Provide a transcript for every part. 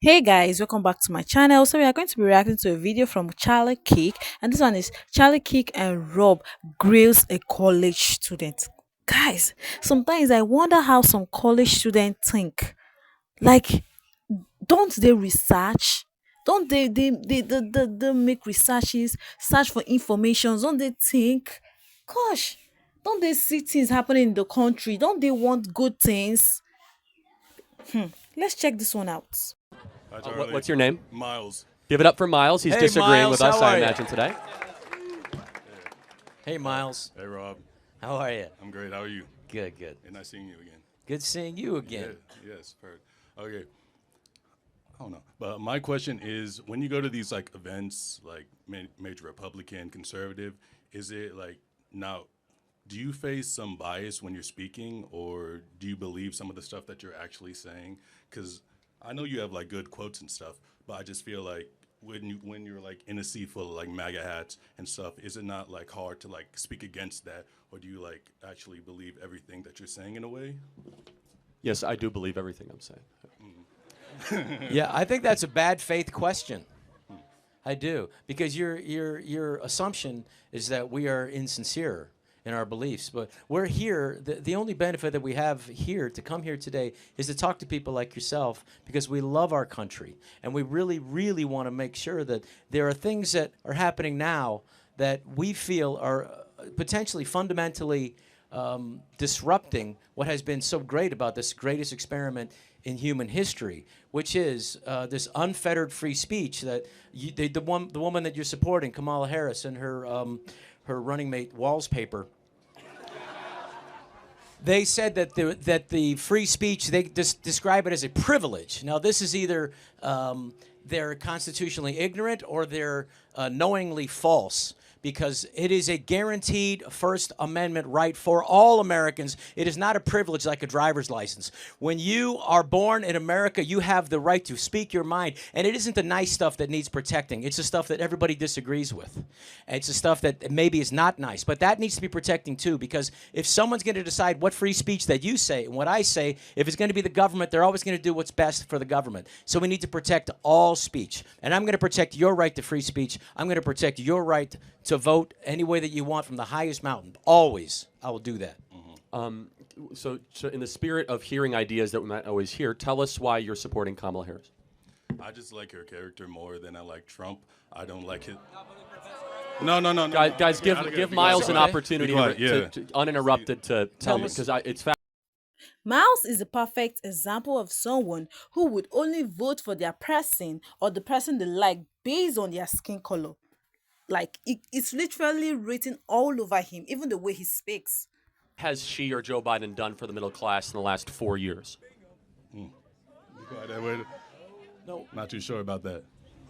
Hey guys, welcome back to my channel. So we are going to be reacting to a video from Charlie Kick, and this one is Charlie Kick and Rob grills a college student. Guys, sometimes I wonder how some college students think. Like, don't they research? Don't they make researches, search for information? Don't they think? Gosh, don't they see things happening in the country? Don't they want good things? Let's check this one out. Hi, What's your name? Miles. Give it up for Miles. He's Hey, disagreeing Miles, with us, how I are ya? imagine, today. Hey, Miles. Hey, Rob. How are you? I'm great. How are you? Good, good. And nice seeing you again. Good seeing you again. Yes, perfect. Okay. I don't know. But my question is, when you go to these like events, like major Republican, conservative, is it like now? Do you face some bias when you're speaking, or do you believe some of the stuff that you're actually saying? Because I know you have like good quotes and stuff, but I just feel like when you're like in a sea full of like MAGA hats and stuff, is it not like hard to like speak against that, or do you like actually believe everything that you're saying in a way? Yes, I do believe everything I'm saying. Yeah, I think that's a bad faith question. I do, because your assumption is that we are insincere in our beliefs, but we're here. The only benefit that we have here to come here today is to talk to people like yourself, because we love our country and we really, really want to make sure that there are things that are happening now that we feel are potentially fundamentally disrupting what has been so great about this greatest experiment in human history, which is this unfettered free speech that the woman that you're supporting, Kamala Harris, and her running mate Walls paper. They said that the free speech, they describe it as a privilege. Now, this is either they're constitutionally ignorant or they're knowingly false, because it is a guaranteed First Amendment right for all Americans. It is not a privilege like a driver's license. When you are born in America, you have the right to speak your mind, and it isn't the nice stuff that needs protecting. It's the stuff that everybody disagrees with. It's the stuff that maybe is not nice, but that needs to be protecting too, because if someone's going to decide what free speech that you say and what I say, if it's going to be the government, they're always going to do what's best for the government. So we need to protect all speech, and I'm going to protect your right to free speech. I'm going to protect your right to vote any way that you want from the highest mountain. Always, I will do that. So in the spirit of hearing ideas that we might always hear, tell us why you're supporting Kamala Harris. I just like her character more than I like Trump. I don't like his. No, no, no, no. Guys, give Miles an opportunity to uninterrupted to tell me, because it's fact. Miles is a perfect example of someone who would only vote for their person or the person they like based on their skin color. Like it's literally written all over him, even the way he speaks. Has she or Joe Biden done for the middle class in the last 4 years? No, not too sure about that.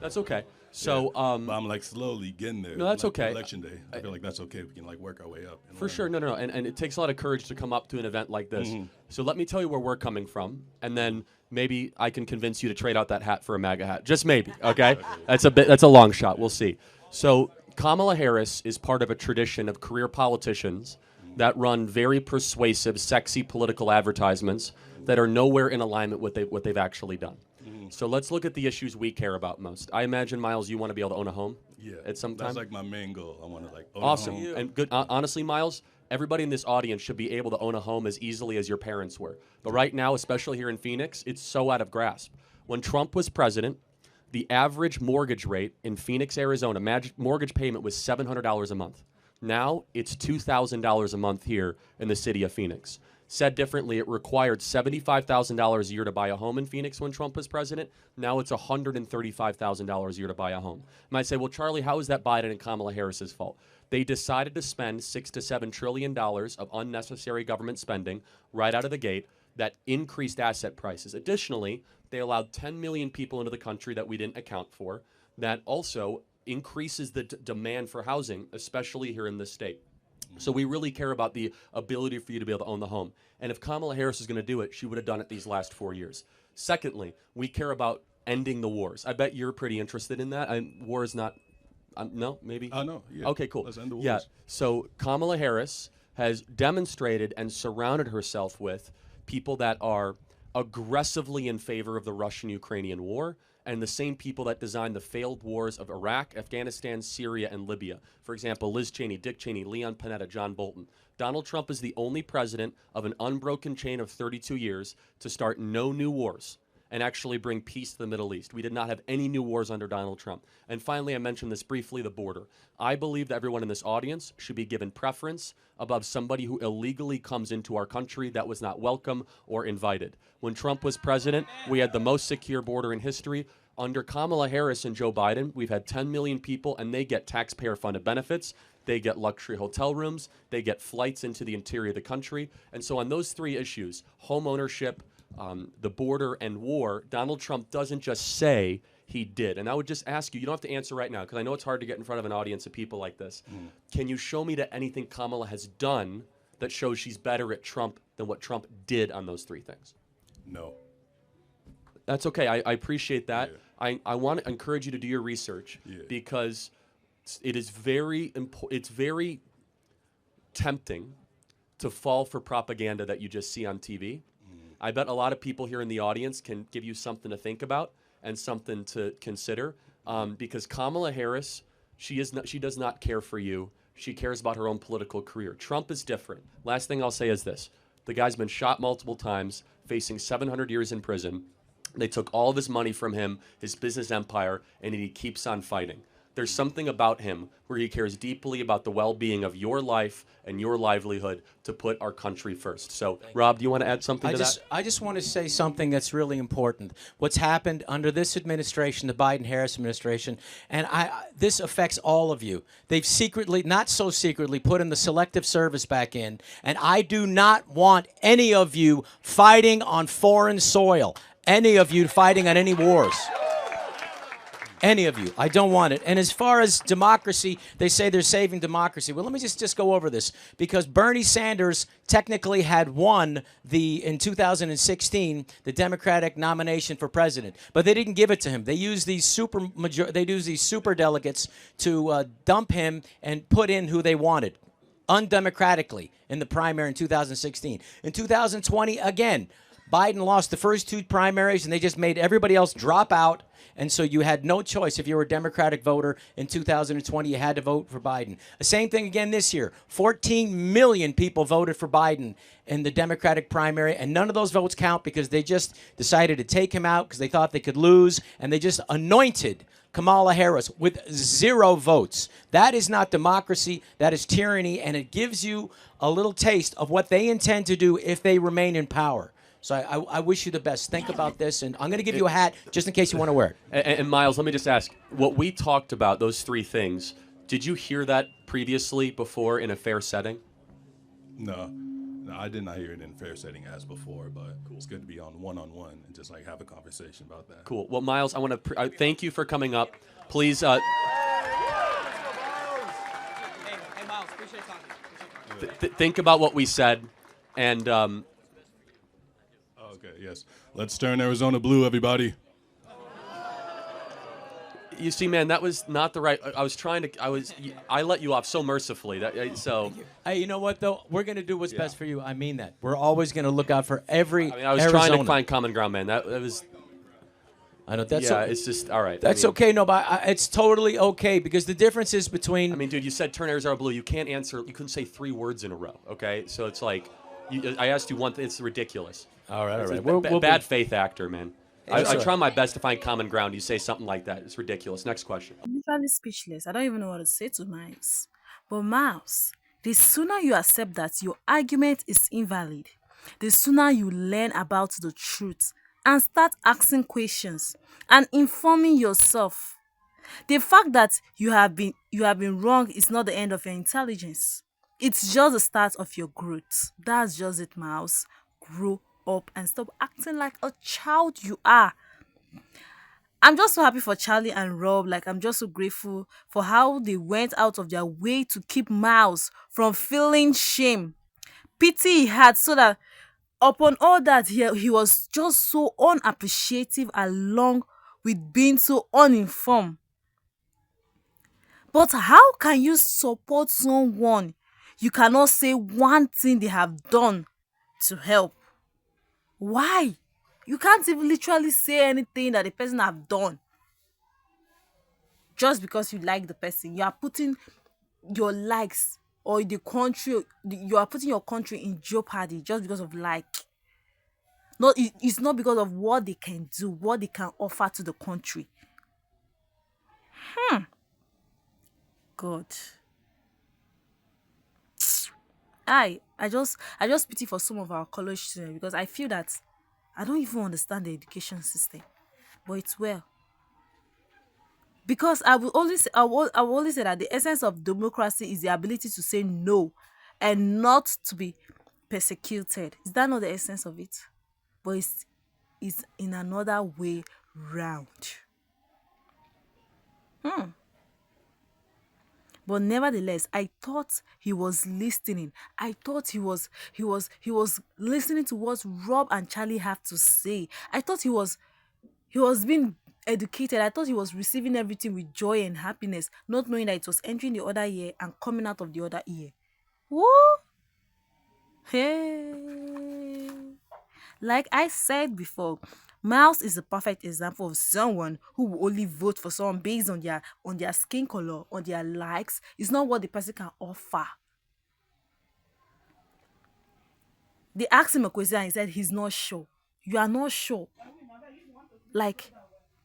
That's okay. So, But I'm like slowly getting there. No, that's like, okay. Election day, I feel like that's okay. We can like work our way up. And for learn. sure, no, and it takes a lot of courage to come up to an event like this. So let me tell you where we're coming from, and then maybe I can convince you to trade out that hat for a MAGA hat. Just maybe, okay? That's a long shot. We'll see. So Kamala Harris is part of a tradition of career politicians that run very persuasive, sexy political advertisements that are nowhere in alignment with what they've actually done. So let's look at the issues we care about most. I imagine, Miles, you want to be able to own a home at some time? That's like my main goal. I want to like own Awesome. a home. And good. Honestly, Miles, everybody in this audience should be able to own a home as easily as your parents were. But right now, especially here in Phoenix, it's so out of grasp. When Trump was president, the average mortgage rate in Phoenix, Arizona, mortgage payment was $700 a month. Now it's $2,000 a month here in the city of Phoenix. Said differently, it required $75,000 a year to buy a home in Phoenix when Trump was president. Now it's $135,000 a year to buy a home. You might say, well, Charlie, how is that Biden and Kamala Harris's fault? They decided to spend $6 to $7 trillion of unnecessary government spending right out of the gate that increased asset prices. Additionally, they allowed 10 million people into the country that we didn't account for. That also increases the demand for housing, especially here in this state. So we really care about the ability for you to be able to own the home. And if Kamala Harris is going to do it, she would have done it these last 4 years. Secondly, we care about ending the wars. I bet you're pretty interested in that. War is not, no, maybe? No, yeah. Okay, cool. Let's end the wars. Yeah, so Kamala Harris has demonstrated and surrounded herself with people that are aggressively in favor of the Russian-Ukrainian war, and the same people that designed the failed wars of Iraq, Afghanistan, Syria, and Libya. For example, Liz Cheney, Dick Cheney, Leon Panetta, John Bolton. Donald Trump is the only president of an unbroken chain of 32 years to start no new wars and actually bring peace to the Middle East. We did not have any new wars under Donald Trump. And finally, I mentioned this briefly, the border. I believe that everyone in this audience should be given preference above somebody who illegally comes into our country that was not welcome or invited. When Trump was president, we had the most secure border in history. Under Kamala Harris and Joe Biden, we've had 10 million people, and they get taxpayer-funded benefits. They get luxury hotel rooms. They get flights into the interior of the country. And so on those three issues, home ownership, the border, and war, Donald Trump doesn't just say he did. And I would just ask you, you don't have to answer right now, because I know it's hard to get in front of an audience of people like this. Can you show me that anything Kamala has done that shows she's better at Trump than what Trump did on those three things? No. That's okay. I appreciate that. Yeah. I want to encourage you to do your research because it is it's very tempting to fall for propaganda that you just see on TV. I bet a lot of people here in the audience can give you something to think about and something to consider, because Kamala Harris, she does not care for you. She cares about her own political career. Trump is different. Last thing I'll say is this. The guy's been shot multiple times, facing 700 years in prison. They took all of his money from him, his business empire, and he keeps on fighting. There's something about him where he cares deeply about the well-being of your life and your livelihood to put our country first. So, Rob, do you want to add something to that? I just want to say something that's really important. What's happened under this administration, the Biden-Harris administration, and this affects all of you. They've secretly, not so secretly, put in the selective service back in, and I do not want any of you fighting on foreign soil, any of you fighting on any wars. Any of you. I don't want it. And as far as democracy, they say they're saving democracy. Well, let me just go over this. Because Bernie Sanders technically had won in 2016, the Democratic nomination for president. But they didn't give it to him. They used these super delegates to dump him and put in who they wanted, undemocratically, in the primary in 2016. In 2020, again, Biden lost the first two primaries, and they just made everybody else drop out. And so you had no choice. If you were a Democratic voter in 2020, you had to vote for Biden. The same thing again this year. 14 million people voted for Biden in the Democratic primary, and none of those votes count because they just decided to take him out because they thought they could lose, and they just anointed Kamala Harris with 0 votes. That is not democracy. That is tyranny, and it gives you a little taste of what they intend to do if they remain in power. So I wish you the best. Think about this, and I'm going to give you a hat just in case you want to wear it. And Miles, let me just ask, what we talked about, those three things, did you hear that previously before in a fair setting? No, I did not hear it in fair setting as before, but it's good to be on one-on-one and just like have a conversation about that. Cool. Well, Miles, I want to thank you for coming up. Please. Hey, Miles, appreciate talking. Think about what we said, and Okay, yes. Let's turn Arizona blue, everybody. you see, man, that was not the right. I let you off so mercifully. So. Hey, you know what though? We're gonna do what's best for you. I mean that. We're always gonna look out for every. I was Arizona. trying to find common ground, man. That was. I know that's. Yeah, it's just all right. That's okay. No, but it's totally okay because the difference is between. I mean, dude, you said turn Arizona blue. You can't answer. You couldn't say 3 words in a row. Okay, so it's like, I asked you one thing. It's ridiculous. All right. It's We'll bad faith actor, man. I all try my best to find common ground. You say something like that. It's ridiculous. Next question. I'm literally speechless. I don't even know what to say to Miles. But Miles, the sooner you accept that your argument is invalid, the sooner you learn about the truth and start asking questions and informing yourself. The fact that you have been wrong is not the end of your intelligence. It's just the start of your growth. That's just it, Miles. Grow up and stop acting like a child you are. I'm just so happy for Charlie and Rob. Like, I'm just so grateful for how they went out of their way to keep Miles from feeling shame, pity he had, so that upon all that he was just so unappreciative along with being so uninformed. But how can you support someone you cannot say one thing they have done to help? Why? You can't even literally say anything that the person have done just because you like the person. You are putting your likes or the country, you are putting your country in jeopardy just because of like. It's not because of what they can do, what they can offer to the country. God. I just pity for some of our college students because I feel that I don't even understand the education system. But it's well. Because I will always say that the essence of democracy is the ability to say no and not to be persecuted. Is that not the essence of it? But it's in another way round. But nevertheless, I thought he was listening. I thought he was listening to what Rob and Charlie have to say. I thought he was being educated. I thought he was receiving everything with joy and happiness, not knowing that it was entering the other ear and coming out of the other ear. Woo! Hey. Like I said before, Miles is a perfect example of someone who will only vote for someone based on their skin color, on their likes. It's not what the person can offer. They asked him a question and he said he's not sure. You are not sure. Like,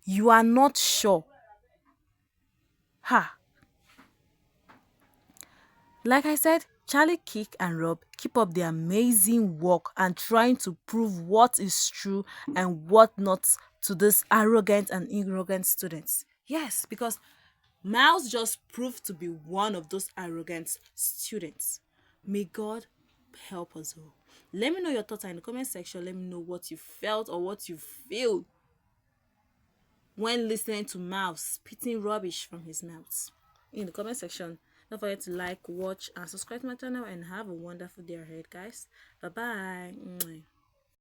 you are not sure. Ha. Like I said, Charlie, Kick, and Rob keep up the amazing work and trying to prove what is true and what not to these arrogant and arrogant students. Yes, because Miles just proved to be one of those arrogant students. May God help us all. Let me know your thoughts in the comment section. Let me know what you felt or what you feel when listening to Miles spitting rubbish from his mouth in the comment section. Don't forget to like, watch, and subscribe to my channel, and have a wonderful day ahead, guys. Bye bye.